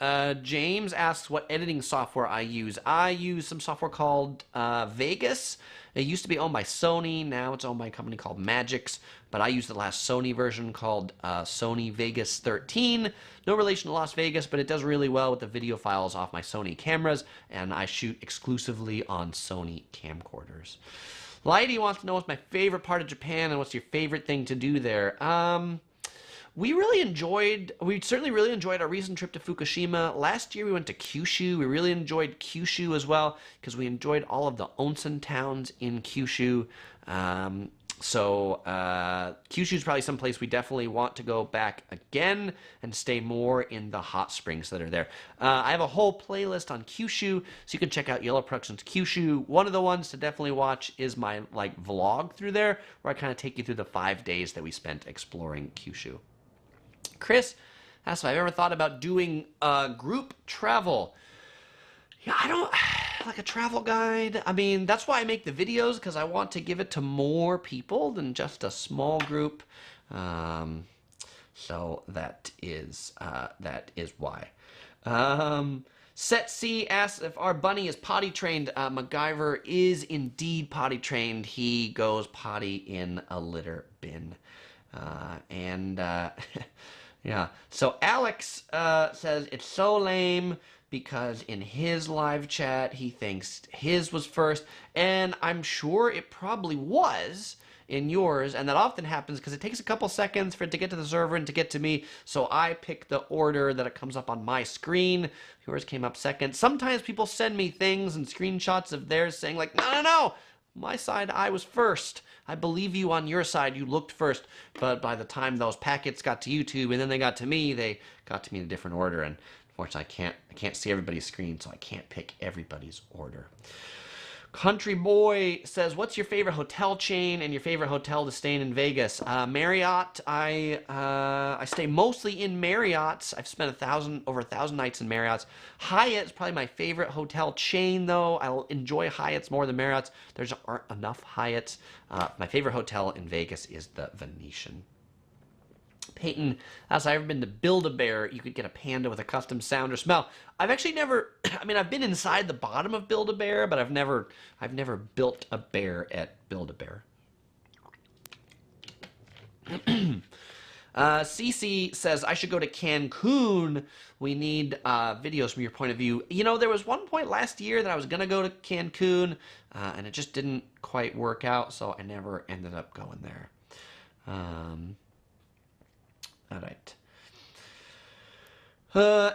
James asks what editing software I use. I use some software called Vegas. It used to be owned by Sony. Now it's owned by a company called Magix. But I use the last Sony version called Sony Vegas 13. No relation to Las Vegas, but it does really well with the video files off my Sony cameras. And I shoot exclusively on Sony camcorders. Lighty wants to know what's my favorite part of Japan and what's your favorite thing to do there. We certainly really enjoyed our recent trip to Fukushima. Last year we went to Kyushu. We really enjoyed Kyushu as well because we enjoyed all of the onsen towns in Kyushu. Kyushu is probably someplace we definitely want to go back again and stay more in the hot springs that are there. I have a whole playlist on Kyushu, so you can check out Yellow Productions Kyushu. One of the ones to definitely watch is my vlog through there, where I kind of take you through the 5 days that we spent exploring Kyushu. Chris asked if I've ever thought about doing group travel. Yeah, I don't like a travel guide. I mean, that's why I make the videos, because I want to give it to more people than just a small group. So that is why. Set C asks if our bunny is potty trained. MacGyver is indeed potty trained. He goes potty in a litter bin. Yeah, so Alex says it's so lame because in his live chat he thinks his was first, and I'm sure it probably was in yours, and that often happens because it takes a couple seconds for it to get to the server and to get to me, so I pick the order that it comes up on my screen. Yours came up second. Sometimes people send me things and screenshots of theirs saying like, no, my side, I was first. I believe you on your side, you looked first. But by the time those packets got to YouTube and then they got to me, they got to me in a different order. And unfortunately, I can't see everybody's screen, so I can't pick everybody's order. Country Boy says, what's your favorite hotel chain and your favorite hotel to stay in Vegas? Marriott. I stay mostly in Marriott's. I've spent over 1,000 nights in Marriott's. Hyatt's probably my favorite hotel chain, though. I'll enjoy Hyatt's more than Marriott's. There aren't enough Hyatt's. My favorite hotel in Vegas is the Venetian. Peyton asks, I've ever been to Build-A-Bear. You could get a panda with a custom sound or smell. I've actually never, I mean, I've been inside the bottom of Build-A-Bear, but I've never built a bear at Build-A-Bear. Cece says, I should go to Cancun. We need videos from your point of view. You know, there was one point last year that I was going to go to Cancun, and it just didn't quite work out, so I never ended up going there. All right.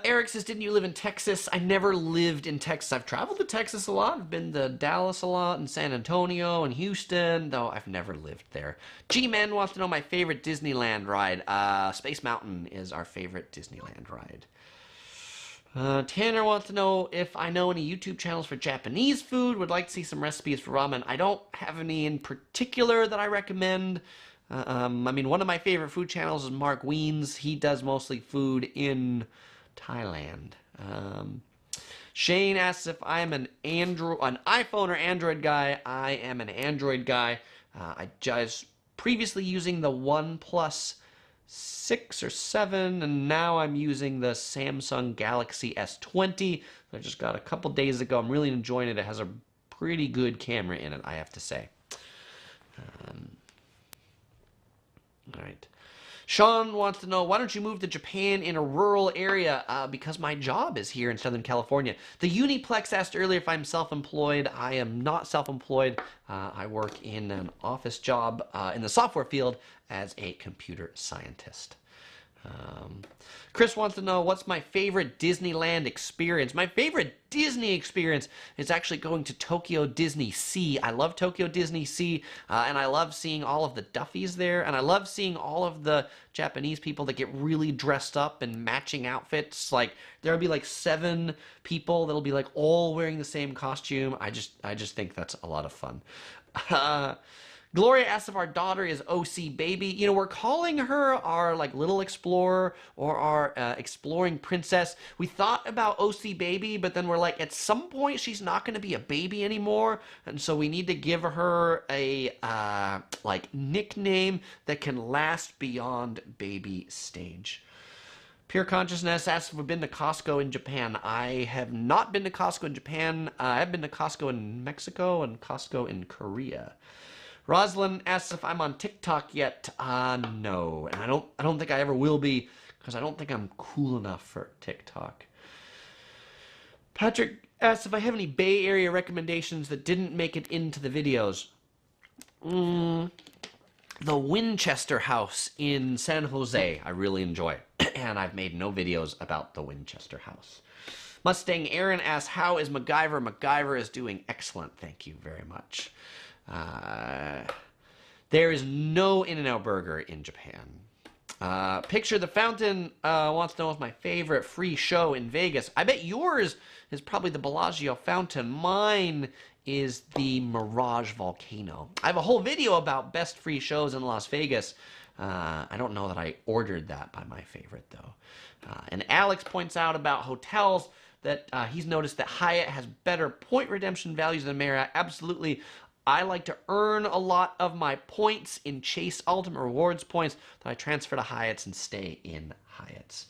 Eric says, didn't you live in Texas? I never lived in Texas. I've traveled to Texas a lot. I've been to Dallas a lot, and San Antonio, and Houston, though I've never lived there. G-Man wants to know my favorite Disneyland ride. Space Mountain is our favorite Disneyland ride. Tanner wants to know if I know any YouTube channels for Japanese food. Would like to see some recipes for ramen. I don't have any in particular that I recommend. I mean, one of my favorite food channels is Mark Wiens. He does mostly food in Thailand. Shane asks if I'm an iPhone or Android guy. I am an Android guy. I just previously using the OnePlus 6 or 7, and now I'm using the Samsung Galaxy S20. I just got a couple days ago. I'm really enjoying it. It has a pretty good camera in it, I have to say. All right. Sean wants to know, why don't you move to Japan in a rural area? Because my job is here in Southern California. The Uniplex asked earlier if I'm self-employed. I am not self-employed. I work in an office job in the software field as a computer scientist. Chris wants to know, what's my favorite Disneyland experience? My favorite Disney experience is actually going to Tokyo Disney Sea. I love Tokyo Disney Sea, and I love seeing all of the Duffies there, and I love seeing all of the Japanese people that get really dressed up in matching outfits. Like, there'll be like 7 people that'll be like all wearing the same costume. I just think that's a lot of fun. Gloria asks if our daughter is OC Baby. You know, we're calling her our like little explorer or our exploring princess. We thought about OC Baby, but then we're like, at some point she's not going to be a baby anymore, and so we need to give her a like nickname that can last beyond baby stage. Pure Consciousness asks if we've been to Costco in Japan. I have not been to Costco in Japan. I've been to Costco in Mexico and Costco in Korea. Rosalind asks if I'm on TikTok yet. No, and I don't think I ever will be, because I don't think I'm cool enough for TikTok. Patrick asks if I have any Bay Area recommendations that didn't make it into the videos. The Winchester House in San Jose, I really enjoy, and I've made no videos about the Winchester House. Mustang Aaron asks, how is MacGyver? MacGyver is doing excellent, thank you very much. There is no In-N-Out Burger in Japan. Picture the Fountain wants to know what's my favorite free show in Vegas. I bet yours is probably the Bellagio Fountain. Mine is the Mirage Volcano. I have a whole video about best free shows in Las Vegas. I don't know that I ordered that by my favorite, though. And Alex points out about hotels that he's noticed that Hyatt has better point redemption values than Marriott. Absolutely. I like to earn a lot of my points in Chase Ultimate Rewards points that I transfer to Hyatt's and stay in Hyatt's.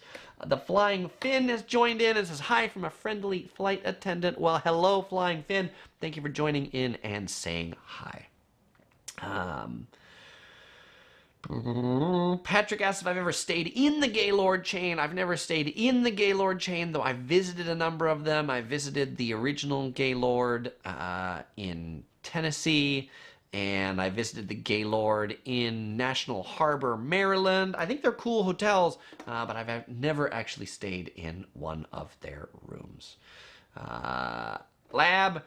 The Flying Finn has joined in and says, hi from a friendly flight attendant. Well, hello, Flying Finn. Thank you for joining in and saying hi. Patrick asks if I've ever stayed in the Gaylord chain. I've never stayed in the Gaylord chain, though I visited a number of them. I visited the original Gaylord in Tennessee, and I visited the Gaylord in National Harbor, Maryland. I think they're cool hotels, but I've never actually stayed in one of their rooms. Lab,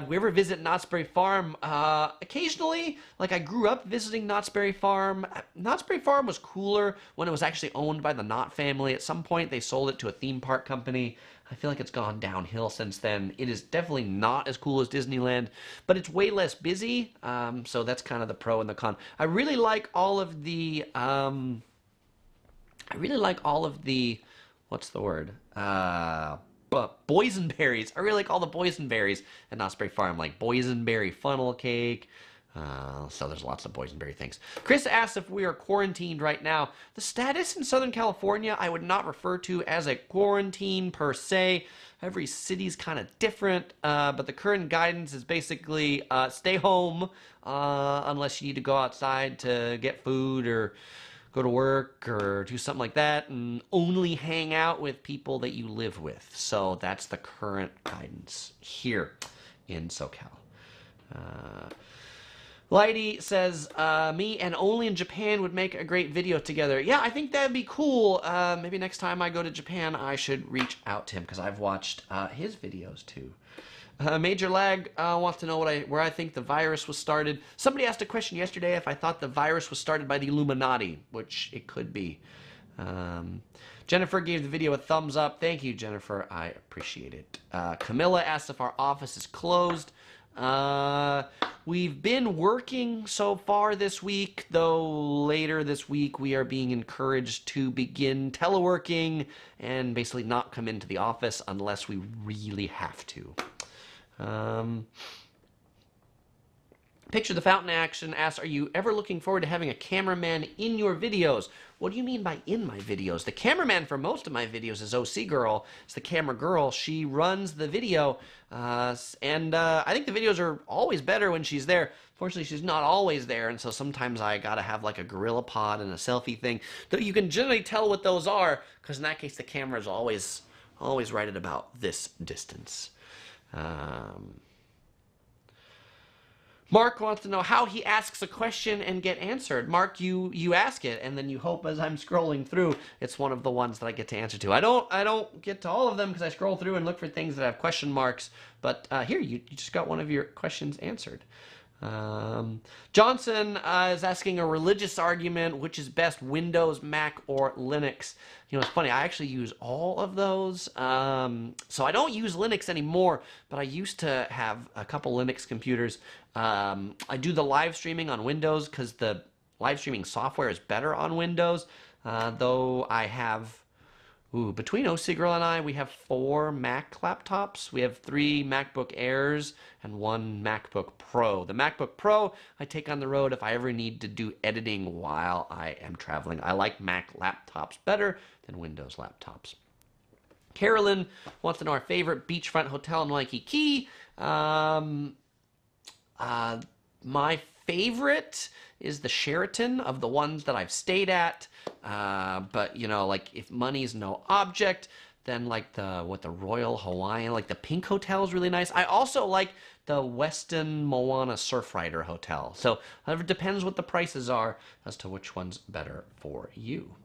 we ever visit Knott's Berry Farm? Occasionally. Like, I grew up visiting Knott's Berry Farm. Knott's Berry Farm was cooler when it was actually owned by the Knott family. At some point, they sold it to a theme park company. I feel like it's gone downhill since then. It is definitely not as cool as Disneyland, but it's way less busy, so that's kind of the pro and the con. I really like all of the, what's the word? Boysenberries. I really like all the boysenberries at Knott's Berry Farm, like boysenberry funnel cake, So there's lots of boysenberry things. Chris asks if we are quarantined right now. The status in Southern California I would not refer to as a quarantine per se. Every city's kind of different, but the current guidance is basically stay home unless you need to go outside to get food or go to work or do something like that, and only hang out with people that you live with. So that's the current guidance here in SoCal. Lighty says, me and Only in Japan would make a great video together. Yeah, I think that'd be cool. Maybe next time I go to Japan, I should reach out to him, because I've watched his videos too. Major Lag wants to know where I think the virus was started. Somebody asked a question yesterday if I thought the virus was started by the Illuminati, which it could be. Jennifer gave the video a thumbs up. Thank you, Jennifer. I appreciate it. Camilla asked if our office is closed. We've been working so far this week, though later this week we are being encouraged to begin teleworking and basically not come into the office unless we really have to. Picture the Fountain Action asks, are you ever looking forward to having a cameraman in your videos? What do you mean by in my videos? The cameraman for most of my videos is OC Girl. It's the camera girl. She runs the video, and I think the videos are always better when she's there. Fortunately, she's not always there, and so sometimes I gotta have like a gorilla pod and a selfie thing. Though you can generally tell what those are, because in that case the camera is always right at about this distance. Mark wants to know how he asks a question and get answered. Mark, you ask it, and then you hope as I'm scrolling through, it's one of the ones that I get to answer to. I don't get to all of them because I scroll through and look for things that have question marks. But here, you just got one of your questions answered. Johnson is asking a religious argument, which is best, Windows, Mac, or Linux. You know, it's funny, I actually use all of those. So I don't use Linux anymore, but I used to have a couple Linux computers. I do the live streaming on Windows because the live streaming software is better on Windows, though I have... between OC Girl and I, we have 4 Mac laptops. We have 3 MacBook Airs and 1 MacBook Pro. The MacBook Pro I take on the road if I ever need to do editing while I am traveling. I like Mac laptops better than Windows laptops. Carolyn wants to know our favorite beachfront hotel in Waikiki. My favorite is the Sheraton of the ones that I've stayed at. But, you know, like, if money's no object, then, like, the Royal Hawaiian, like, the Pink Hotel is really nice. I also like the Westin Moana Surfrider Hotel. So, it depends what the prices are as to which one's better for you.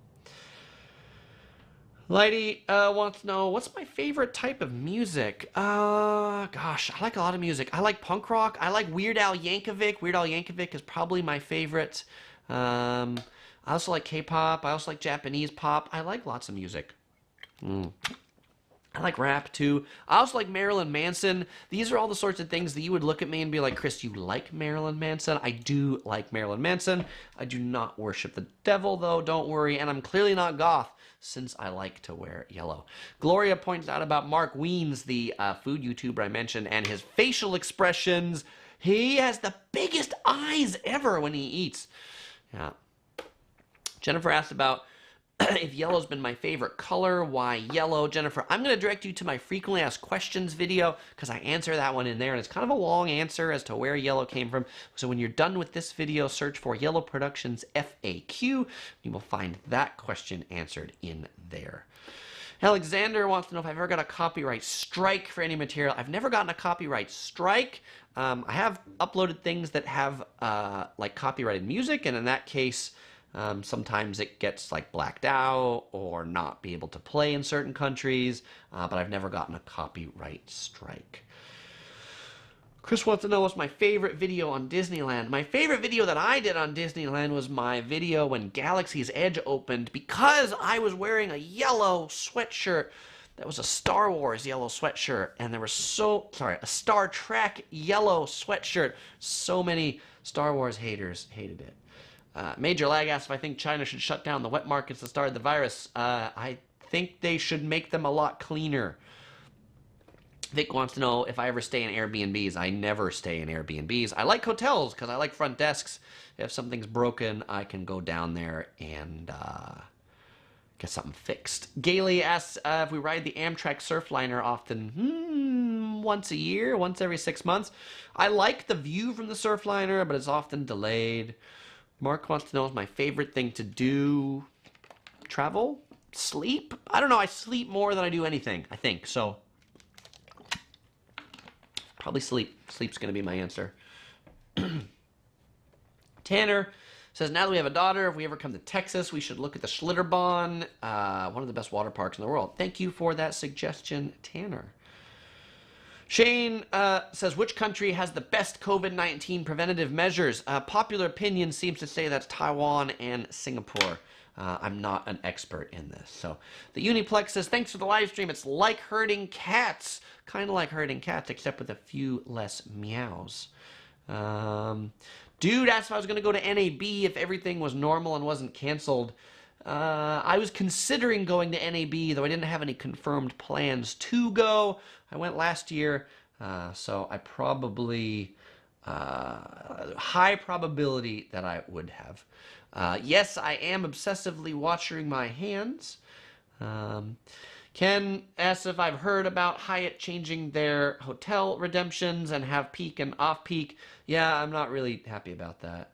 Lighty wants to know, what's my favorite type of music? Gosh, I like a lot of music. I like punk rock. I like Weird Al Yankovic. Weird Al Yankovic is probably my favorite. I also like K-pop. I also like Japanese pop. I like lots of music. I like rap, too. I also like Marilyn Manson. These are all the sorts of things that you would look at me and be like, Chris, you like Marilyn Manson? I do like Marilyn Manson. I do not worship the devil, though, don't worry. And I'm clearly not goth, since I like to wear yellow. Gloria points out about Mark Wiens, the food YouTuber I mentioned, and his facial expressions. He has the biggest eyes ever when he eats. Yeah. Jennifer asked about if yellow's been my favorite color, why yellow? Jennifer, I'm going to direct you to my frequently asked questions video because I answer that one in there, and it's kind of a long answer as to where yellow came from. So when you're done with this video, search for Yellow Productions FAQ. You will find that question answered in there. Alexander wants to know if I've ever got a copyright strike for any material. I've never gotten a copyright strike. I have uploaded things that have like copyrighted music, and in that case, sometimes it gets like blacked out or not be able to play in certain countries, but I've never gotten a copyright strike. Chris wants to know what's my favorite video on Disneyland. My favorite video that I did on Disneyland was my video when Galaxy's Edge opened, because I was wearing a yellow sweatshirt. That was a Star Wars yellow sweatshirt, and there was a Star Trek yellow sweatshirt. So many Star Wars haters hated it. Major Lag asked if I think China should shut down the wet markets to start the virus. I think they should make them a lot cleaner. Vic wants to know if I ever stay in Airbnbs. I never stay in Airbnbs. I like hotels because I like front desks. If something's broken, I can go down there and get something fixed. Gailey asks if we ride the Amtrak Surfliner often. Once a year, once every 6 months. I like the view from the Surfliner, but it's often delayed. Mark wants to know is my favorite thing to do. Travel? Sleep? I don't know. I sleep more than I do anything, I think. So probably sleep. Sleep's going to be my answer. Tanner says, now that we have a daughter, if we ever come to Texas, we should look at the Schlitterbahn, one of the best water parks in the world. Thank you for that suggestion, Tanner. Shane says, which country has the best COVID-19 preventative measures? Popular opinion seems to say that's Taiwan and Singapore. I'm not an expert in this. So the Uniplex says, thanks for the live stream. It's like herding cats. Kind of like herding cats, except with a few less meows. Dude asked if I was going to go to NAB if everything was normal and wasn't canceled. I was considering going to NAB, though I didn't have any confirmed plans to go. I went last year, so I probably, high probability that I would have. Yes, I am obsessively washing my hands. Ken asks if I've heard about Hyatt changing their hotel redemptions and have peak and off peak. Yeah, I'm not really happy about that.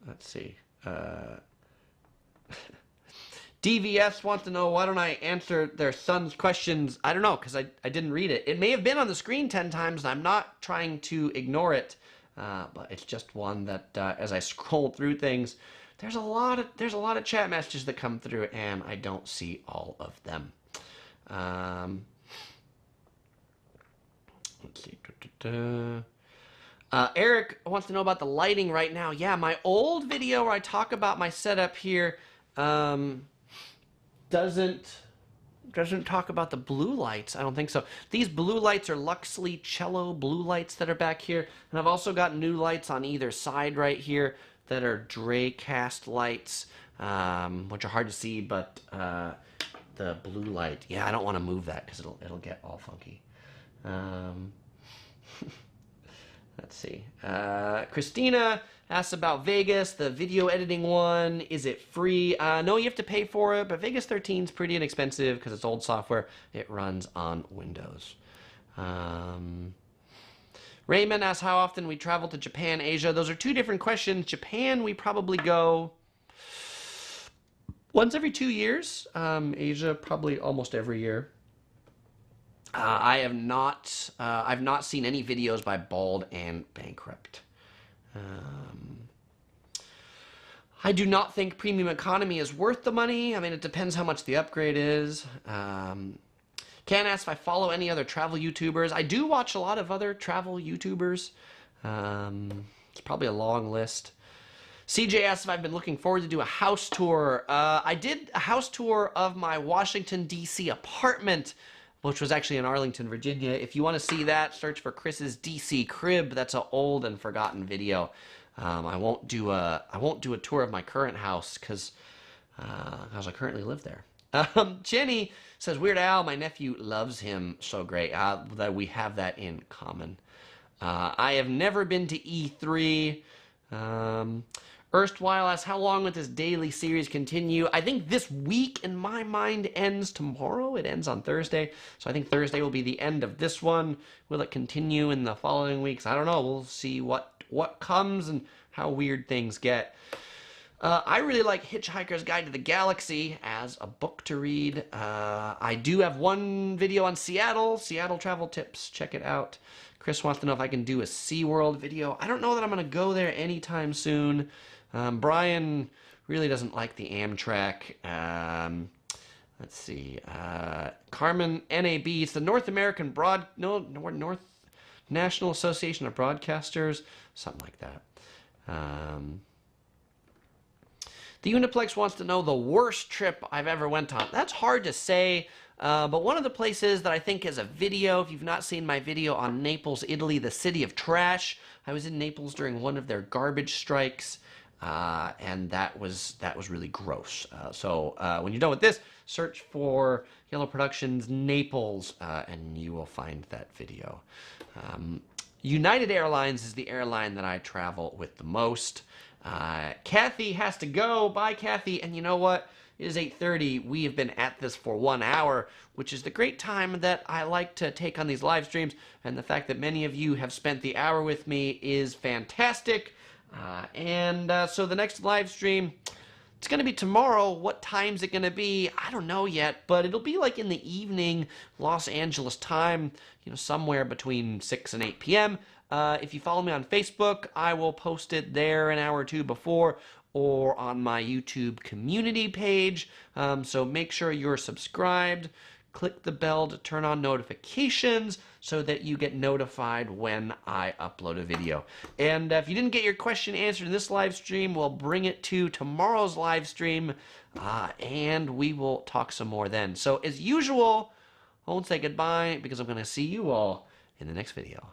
Let's see. DVS wants to know, why don't I answer their son's questions? I don't know, because I didn't read it. It may have been on the screen 10 times, and I'm not trying to ignore it, but it's just one that as I scroll through things, there's a lot of chat messages that come through, and I don't see all of them. Let's see. Eric wants to know about the lighting right now. Yeah, my old video where I talk about my setup here doesn't talk about the blue lights. I don't think so. These blue lights are Luxley Cello blue lights that are back here, and I've also got new lights on either side right here that are Dracast lights, which are hard to see, but the blue light, yeah, I don't want to move that because it'll get all funky. Let's see. Christina asks about Vegas, the video editing one. Is it free? No, you have to pay for it, but Vegas 13 is pretty inexpensive because it's old software. It runs on Windows. Raymond asks how often we travel to Japan, Asia. Those are two different questions. Japan, we probably go once every 2 years. Asia, probably almost every year. I've not seen any videos by Bald and Bankrupt. I do not think premium economy is worth the money. I mean, it depends how much the upgrade is. Ken asks if I follow any other travel YouTubers. I do watch a lot of other travel YouTubers. It's probably a long list. CJ asks if I've been looking forward to do a house tour. I did a house tour of my Washington, D.C. apartment, which was actually in Arlington, Virginia. If you want to see that, search for Chris's DC crib. That's an old and forgotten video. I won't do a tour of my current house because I currently live there. Jenny says, Weird Al, my nephew loves him so great. That we have that in common. I have never been to E3. Erstwhile asks, how long will this daily series continue? I think this week, in my mind, ends tomorrow. It ends on Thursday. So I think Thursday will be the end of this one. Will it continue in the following weeks? I don't know. We'll see what comes and how weird things get. I really like Hitchhiker's Guide to the Galaxy as a book to read. I do have one video on Seattle travel tips. Check it out. Chris wants to know if I can do a SeaWorld video. I don't know that I'm going to go there anytime soon. Brian really doesn't like the Amtrak. Let's see. Carmen NAB. It's the North National Association of Broadcasters. Something like that. The Uniplex wants to know the worst trip I've ever went on. That's hard to say, but one of the places that I think is a video, if you've not seen my video on Naples, Italy, the city of trash, I was in Naples during one of their garbage strikes. and that was really gross. So when you're done with this, search for Yellow Productions Naples, and you will find that video. United Airlines is the airline that I travel with the most. Kathy has to go. Bye, Kathy. And you know what? It is 8:30. We have been at this for 1 hour, which is the great time that I like to take on these live streams. And the fact that many of you have spent the hour with me is fantastic. So the next live stream, it's going to be tomorrow. What time's it going to be? I don't know yet, but it'll be like in the evening, Los Angeles time, somewhere between 6 and 8 p.m. If you follow me on Facebook, I will post it there an hour or two before, or on my YouTube community page. So make sure you're subscribed. Click the bell to turn on notifications so that you get notified when I upload a video. And if you didn't get your question answered in this live stream, we'll bring it to tomorrow's live stream, and we will talk some more then. So as usual, I won't say goodbye because I'm going to see you all in the next video.